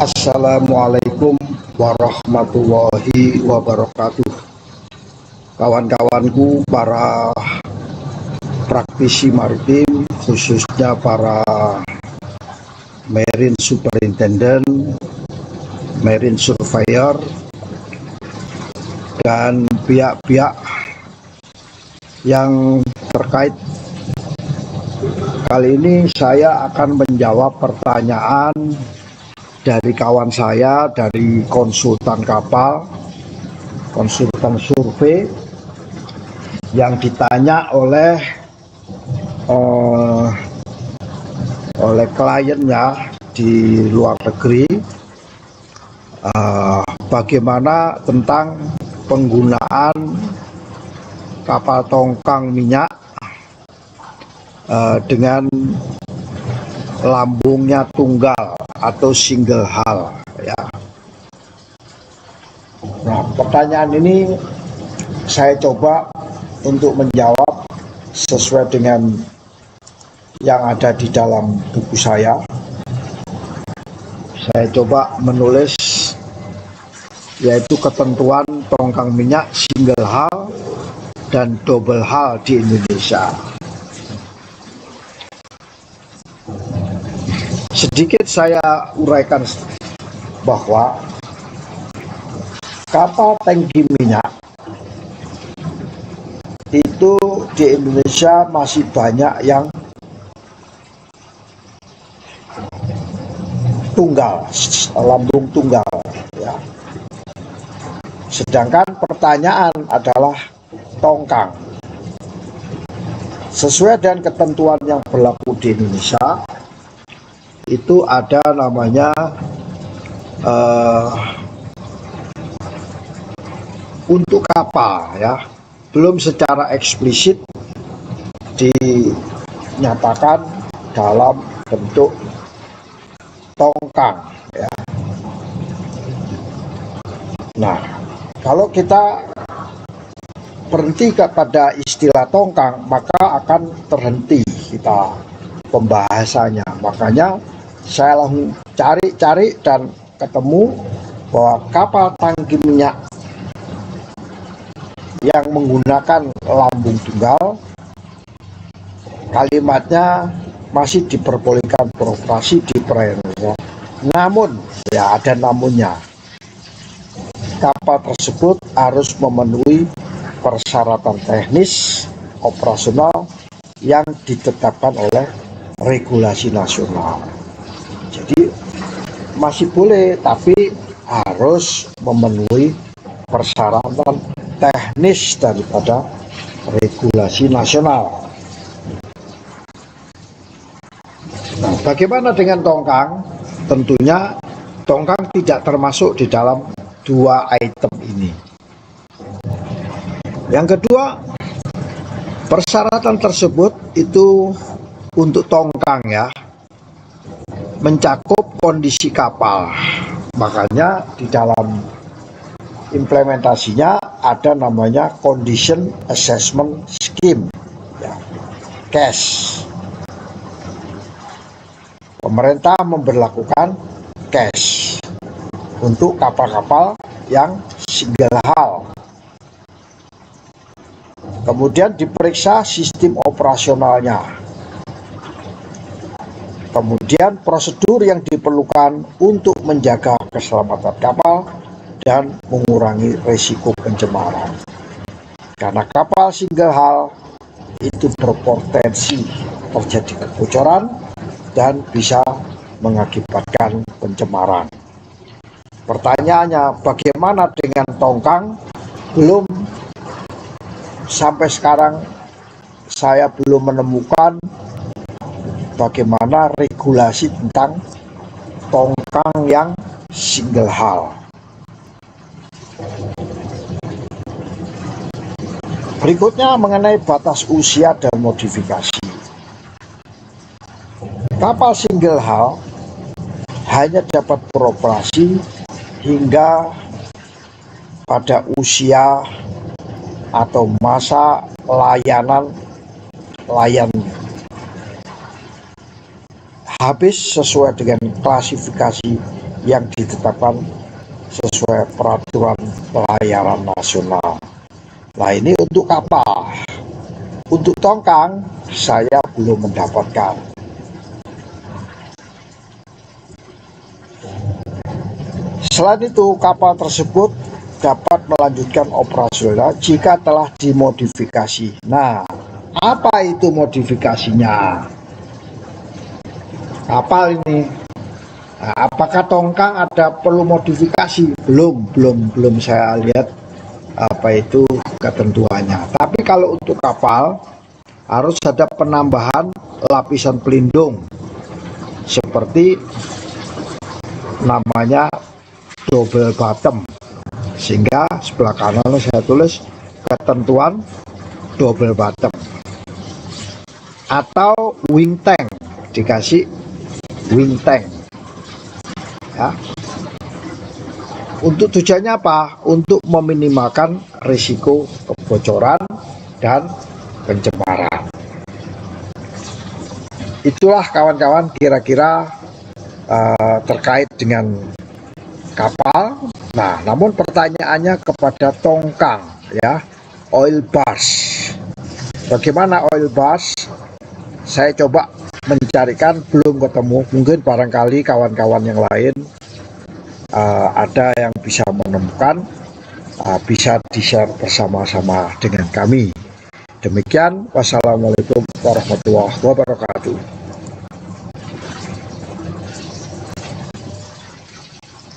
Assalamualaikum warahmatullahi wabarakatuh. Kawan-kawanku para praktisi maritim, khususnya para Marine Superintendent, Marine Surveyor, dan pihak-pihak yang terkait. Kali ini saya akan menjawab pertanyaan dari kawan saya, dari konsultan kapal, konsultan survei, yang ditanya oleh kliennya di luar negeri, bagaimana tentang penggunaan kapal tongkang minyak dengan lambungnya tunggal atau single hull, ya. Nah, pertanyaan ini saya coba untuk menjawab sesuai dengan yang ada di dalam buku saya. Saya coba menulis yaitu ketentuan tongkang minyak single hull dan double hull di Indonesia. Sedikit saya uraikan bahwa kapal tangki minyak itu di Indonesia masih banyak yang tunggal, lambung tunggal, ya. Sedangkan pertanyaan adalah tongkang. Sesuai dengan ketentuan yang berlaku di Indonesia, itu ada namanya untuk kapal, ya, belum secara eksplisit dinyatakan dalam bentuk tongkang, ya. Nah, kalau kita berhenti kepada istilah tongkang, maka akan terhenti kita pembahasannya. Makanya saya langsung cari dan ketemu bahwa kapal tangki minyak yang menggunakan lambung tunggal, kalimatnya masih diperbolehkan beroperasi di perairan Indonesia. Namun, ya ada namunnya, kapal tersebut harus memenuhi persyaratan teknis operasional yang ditetapkan oleh regulasi nasional. Jadi masih boleh, tapi harus memenuhi persyaratan teknis daripada regulasi nasional. Nah, bagaimana dengan tongkang? Tentunya tongkang tidak termasuk di dalam dua item ini. Yang kedua, persyaratan tersebut itu untuk tongkang, ya, mencakup kondisi kapal. Makanya di dalam implementasinya ada namanya Condition Assessment Scheme, ya, CAS. Pemerintah memberlakukan CAS untuk kapal-kapal yang single hull. Kemudian diperiksa sistem operasionalnya. Kemudian prosedur yang diperlukan untuk menjaga keselamatan kapal dan mengurangi risiko pencemaran. Karena kapal single hull itu berpotensi terjadi kebocoran dan bisa mengakibatkan pencemaran. Pertanyaannya, bagaimana dengan tongkang? Belum, sampai sekarang saya belum menemukan bagaimana regulasi tentang tongkang yang single hull. Berikutnya mengenai batas usia dan modifikasi. Kapal single hull hanya dapat beroperasi hingga pada usia atau masa layan habis sesuai dengan klasifikasi yang ditetapkan sesuai peraturan pelayaran nasional. Nah, ini untuk kapal. Untuk tongkang saya belum mendapatkan. Selain itu, kapal tersebut dapat melanjutkan operasional jika telah dimodifikasi. Nah, apa itu modifikasinya? Kapal ini, nah, apakah tongkang ada perlu modifikasi? Belum saya lihat apa itu ketentuannya. Tapi kalau untuk kapal harus ada penambahan lapisan pelindung seperti namanya double bottom, sehingga sebelah kanan saya tulis ketentuan double bottom, atau wing tank, dikasih wing tank ya. Untuk tujuannya apa? Untuk meminimalkan risiko kebocoran dan pencemaran. Itulah kawan-kawan kira-kira terkait dengan kapal. Nah, namun pertanyaannya kepada tongkang ya, oil bars. Bagaimana oil bars? Saya coba mencarikan, belum ketemu. Mungkin barangkali kawan-kawan yang lain ada yang bisa menemukan, bisa di-share bersama-sama dengan kami. Demikian, wassalamualaikum warahmatullahi wabarakatuh.